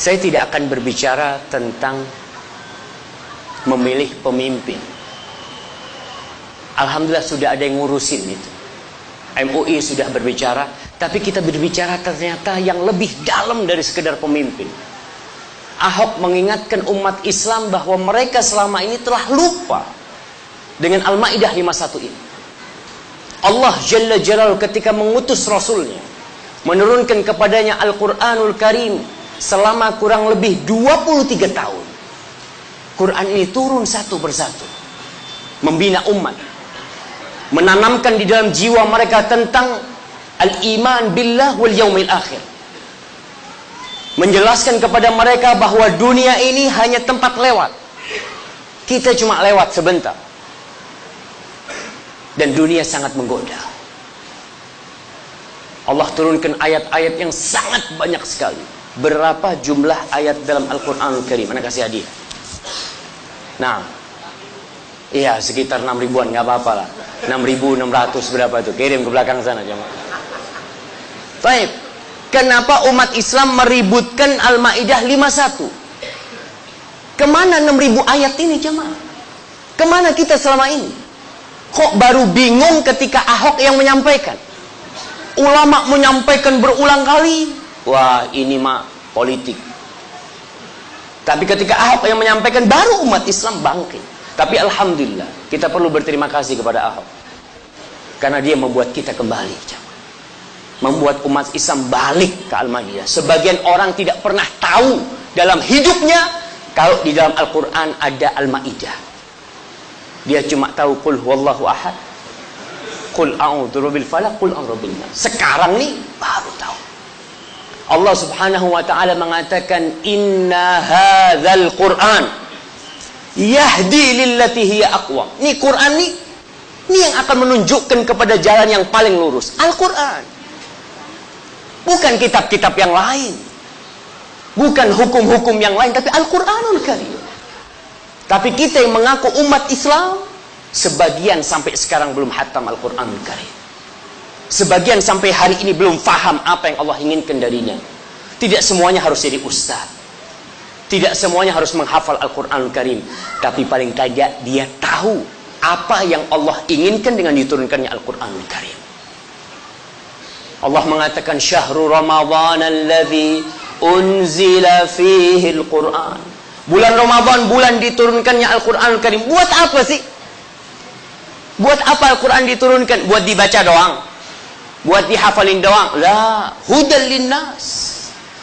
Saya tidak akan berbicara tentang memilih pemimpin. Alhamdulillah sudah ada yang ngurusin itu. MUI sudah berbicara, tapi kita berbicara ternyata yang lebih dalam dari sekedar pemimpin. Ahok mengingatkan umat Islam bahwa mereka selama ini telah lupa dengan Al-Maidah 51 ini. Allah Jalla Jalaluhu ketika mengutus Rasulnya, menurunkan kepadanya Al-Quranul Karim selama kurang lebih 23 tahun. Quran ini turun satu persatu, membina umat, menanamkan di dalam jiwa mereka tentang al-iman billah wal yaumil akhir, menjelaskan kepada mereka bahwa dunia ini hanya tempat lewat. Kita cuma lewat sebentar, dan dunia sangat menggoda. Allah turunkan ayat-ayat yang sangat banyak sekali. Berapa jumlah ayat dalam Al-Quranul Karim? Mana kasih hadiah? Nah, iya sekitar 6 ribuan, nggak apa-apa lah. 6.600 berapa itu? Kirim ke belakang sana jemaah. Baik, kenapa umat Islam meributkan Al-Maidah 51? Kemana 6.000 ayat ini jemaah? Kemana kita selama ini? Kok baru bingung ketika Ahok yang menyampaikan? Ulama menyampaikan berulang kali. Wah, ini mah politik. Tapi ketika Ahok yang menyampaikan, baru umat Islam bangkit. Tapi alhamdulillah, kita perlu berterima kasih kepada Ahok, karena dia membuat kita kembali, membuat umat Islam balik ke Al-Maidah. Sebagian orang tidak pernah tahu dalam hidupnya kalau di dalam Al-Quran ada Al-Maidah. Dia cuma tahu qul huwallahu ahad, qul a'udzu birabbil falaq, qul a'udzu birabbin nas. Sekarang nih baru tahu. Allah Subhanahu wa taala mengatakan inna hadzal Qur'an yahdi lillati hiya aqwam. Ini Quran nih, ini yang akan menunjukkan kepada jalan yang paling lurus. Al-Quran, bukan kitab-kitab yang lain, bukan hukum-hukum yang lain, tapi Al-Quranul Karim. Tapi kita yang mengaku umat Islam, sebagian sampai sekarang belum hatam Al-Quranul Karim. Sebagian sampai hari ini belum faham apa yang Allah inginkan darinya. Tidak semuanya harus jadi ustaz, tidak semuanya harus menghafal Al-Quranul Karim, tapi paling tidak dia tahu apa yang Allah inginkan dengan diturunkannya Al-Quranul Karim. Allah mengatakan syahrul Ramadhan alladzi unzila fihi Al-Quran. Bulan Ramadan, bulan diturunkannya Al-Quranul Karim. Buat apa sih? Buat apa Al-Quran diturunkan? Buat dibaca doang? Buat dihafalin doang? La, hudan linnas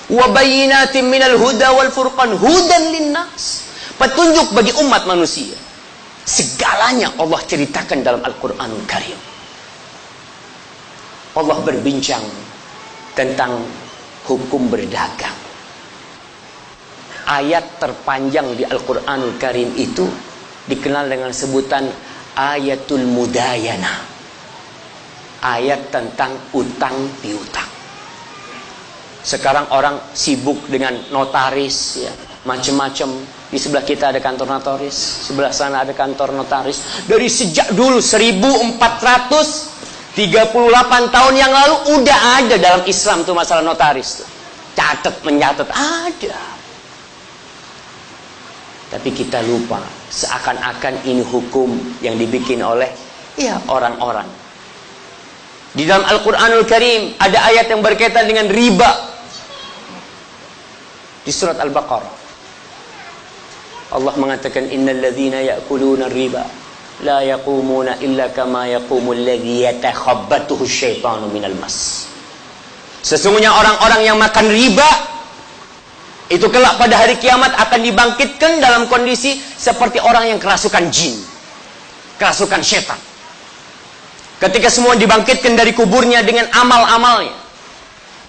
wa bayyinatin minal huda wal furqan. Hudan linnas, petunjuk bagi umat manusia. Segalanya Allah ceritakan dalam Al-Quranul Karim. Allah berbincang tentang hukum berdagang. Ayat terpanjang di Al-Quranul Karim itu dikenal dengan sebutan ayatul mudayana. Ayat tentang utang piutang. Sekarang orang sibuk dengan notaris, ya, macam-macam. Di sebelah kita ada kantor notaris, sebelah sana ada kantor notaris. Dari sejak dulu 1438 tahun yang lalu udah ada dalam Islam tuh masalah notaris tuh. Catat mencatat ada. Tapi kita lupa, seakan-akan ini hukum yang dibikin oleh ya orang-orang. Di dalam Al-Quranul Karim ada ayat yang berkaitan dengan riba. Di surat Al-Baqarah Allah mengatakan innal ladzina ya'kuluna riba la yaqumuna illa kama yaqumul ladzi yatakhabbathu asyaitanu minal mas. Sesungguhnya orang-orang yang makan riba itu kelak pada hari kiamat akan dibangkitkan dalam kondisi seperti orang yang kerasukan jin, kerasukan setan. Ketika semua dibangkitkan dari kuburnya dengan amal-amalnya.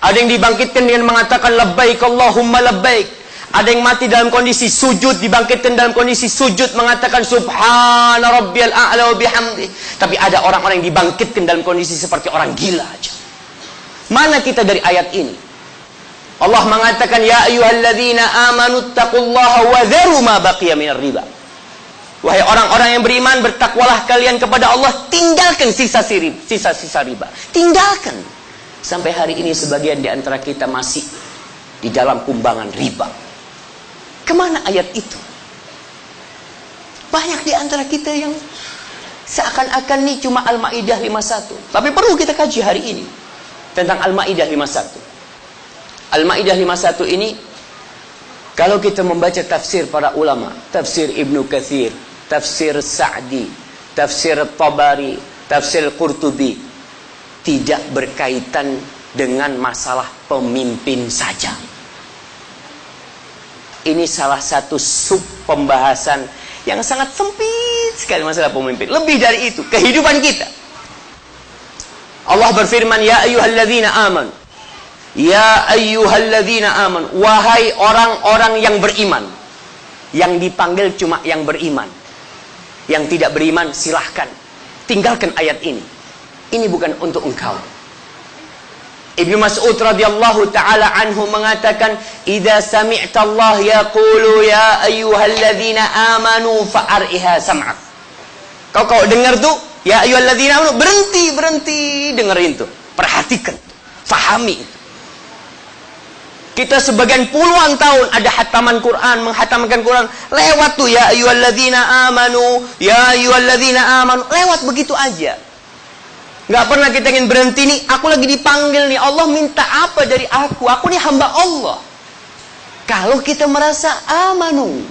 Ada yang dibangkitkan dengan mengatakan labbaik Allahumma labbaik. Ada yang mati dalam kondisi sujud, dibangkitkan dalam kondisi sujud mengatakan subhana rabbiyal a'la wa bihamdi. Tapi ada orang-orang yang dibangkitkan dalam kondisi seperti orang gila aja. Mana kita dari ayat ini? Allah mengatakan ya ayyuhalladzina amanu taqullaha wa dharu ma baqiya minar riba. Wahai orang-orang yang beriman, bertakwalah kalian kepada Allah, tinggalkan sisa-sisa riba. Tinggalkan. Sampai hari ini sebagian di antara kita masih di dalam kumbangan riba. Kemana ayat itu? Banyak di antara kita yang seakan-akan ini cuma Al-Maidah 51. Tapi perlu kita kaji hari ini tentang Al-Maidah 51. Al-Maidah 51 ini, kalau kita membaca tafsir para ulama, tafsir Ibnu Katsir, tafsir Sa'di, tafsir Tabari, tafsir Qurtubi, tidak berkaitan dengan masalah pemimpin saja. Ini salah satu sub pembahasan yang sangat sempit sekali masalah pemimpin. Lebih dari itu, kehidupan kita. Allah berfirman, ya ayyuhalladzina amanu. Ya ayyuhalladzina amanu. Wahai orang-orang yang beriman. Yang dipanggil cuma yang beriman. Yang tidak beriman silahkan tinggalkan ayat ini. Ini bukan untuk engkau. Ibnu Mas'ud radhiyallahu taala anhu mengatakan, "Idza sami'ta Allah yaqulu ya ayyuhalladzina amanu fa'ariha sam'ak." Kau dengar tuh, ya ayyuhalladzina amanu, berhenti dengerin tuh. Perhatikan, fahami itu. Kita sebagian puluhan tahun ada hataman Quran, menghatamkan Quran, lewat tuh ya ayyuhalladzina amanu, ya ayyuhalladzina amanu, lewat begitu aja. Gak pernah kita ingin berhenti nih, aku lagi dipanggil nih, Allah minta apa dari aku nih hamba Allah. Kalau kita merasa amanu,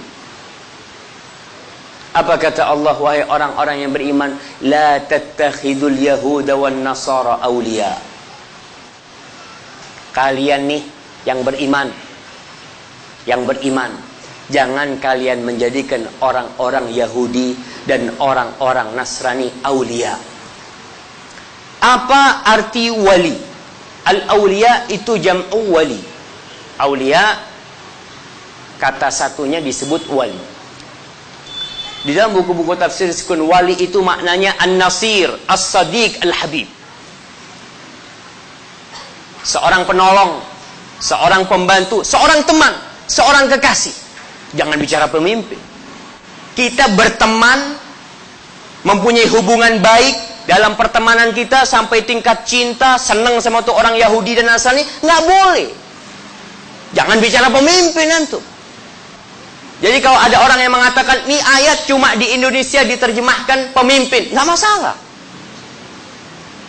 apa kata Allah, wahai orang-orang yang beriman, la tattakhidul yahuda wan nasara awliya. Kalian nih yang beriman, jangan kalian menjadikan orang-orang Yahudi dan orang-orang Nasrani awliya. Apa arti wali? Al-awliya itu jam'u wali. Awliya, kata satunya disebut wali. Di dalam buku-buku tafsir disebut wali itu maknanya an-nasir, as-sadiq, al-habib. Seorang penolong, seorang pembantu, seorang teman, seorang kekasih. Jangan bicara pemimpin. Kita berteman, mempunyai hubungan baik dalam pertemanan kita sampai tingkat cinta, senang sama tuh orang Yahudi dan Nasrani, nggak boleh. Jangan bicara pemimpin antum. Jadi kalau ada orang yang mengatakan ini ayat cuma di Indonesia diterjemahkan pemimpin, nggak masalah.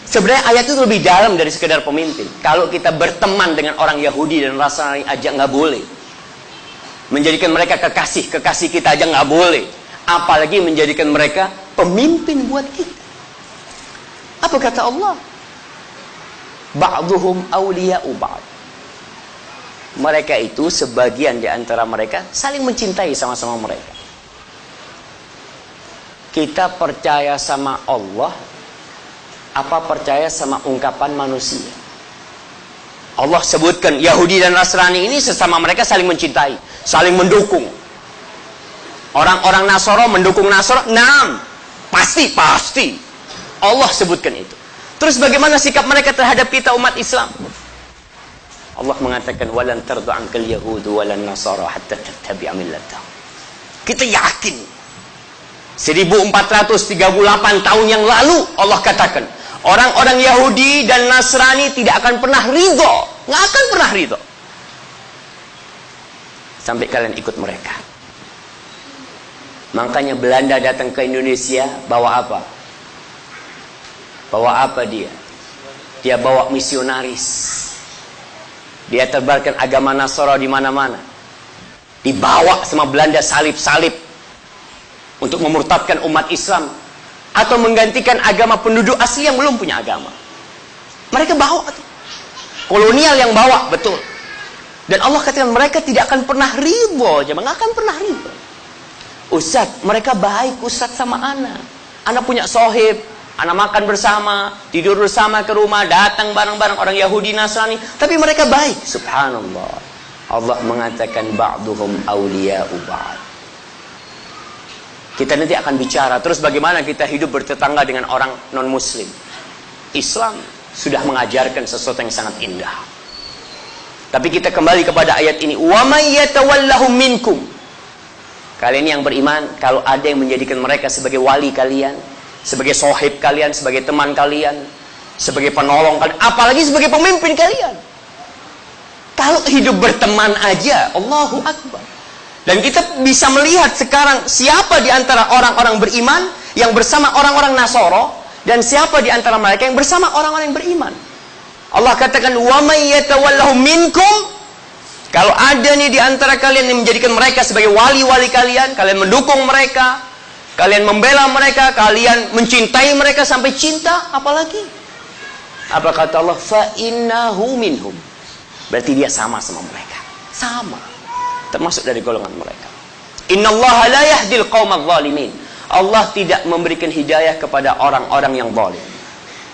Sebenarnya ayat itu lebih dalam dari sekedar pemimpin. Kalau kita berteman dengan orang Yahudi dan Nasrani aja nggak boleh. Menjadikan mereka kekasih kita aja nggak boleh. Apalagi menjadikan mereka pemimpin buat kita. Apa kata Allah? Ba'duhum awliya'u ba'd. Mereka itu sebagian di antara mereka saling mencintai sama-sama mereka. Kita percaya sama Allah apa percaya sama ungkapan manusia? Allah sebutkan Yahudi dan Nasrani ini sesama mereka saling mencintai, saling mendukung. Orang-orang Nasoro mendukung Nasoro, naam, pasti. Allah sebutkan itu. Terus bagaimana sikap mereka terhadap kita umat Islam? Allah mengatakan walan tardu ankal yahudu walan nasara hatta tattabi'a millatahum. Kita yakin 1438 tahun yang lalu Allah katakan orang-orang Yahudi dan Nasrani tidak akan pernah ridho, nggak akan pernah ridho sampai kalian ikut mereka. Makanya Belanda datang ke Indonesia bawa apa? Bawa apa dia? Dia bawa misionaris. Dia tebarkan agama Nasara di mana-mana. Dibawa sama Belanda salib-salib untuk memurtadkan umat Islam atau menggantikan agama penduduk asli yang belum punya agama. Mereka bawa tuh. Kolonial yang bawa, betul. Dan Allah katakan mereka tidak akan pernah ridho, jangan akan pernah ridho. Ustaz, mereka baik Ustaz sama anak. Anak punya sohib, anak makan bersama, tidur bersama ke rumah, datang bareng-bareng orang Yahudi Nasrani, tapi mereka baik. Subhanallah. Allah mengatakan ba'duhum awliya'u ba'd. Kita nanti akan bicara terus bagaimana kita hidup bertetangga dengan orang non-muslim. Islam sudah mengajarkan sesuatu yang sangat indah. Tapi kita kembali kepada ayat ini, wa may yatawallahum minkum. Kalian yang beriman, kalau ada yang menjadikan mereka sebagai wali kalian, sebagai sohib kalian, sebagai teman kalian, sebagai penolong kalian, apalagi sebagai pemimpin kalian. Kalau hidup berteman aja, Allahu Akbar. Dan kita bisa melihat sekarang siapa di antara orang-orang beriman yang bersama orang-orang Nasoro, dan siapa di antara mereka yang bersama orang-orang yang beriman. Allah katakan, wa may yatawallahu minkum, kalau ada nih di antara kalian yang menjadikan mereka sebagai wali-wali kalian, kalian mendukung mereka, kalian membela mereka, kalian mencintai mereka sampai cinta, apalagi? Apa kata Allah? Fa innahu minhum. Berarti dia sama mereka. Sama. Termasuk dari golongan mereka. Innallaha la yahdil qaumadh dhalimin. Allah tidak memberikan hidayah kepada orang-orang yang zalim.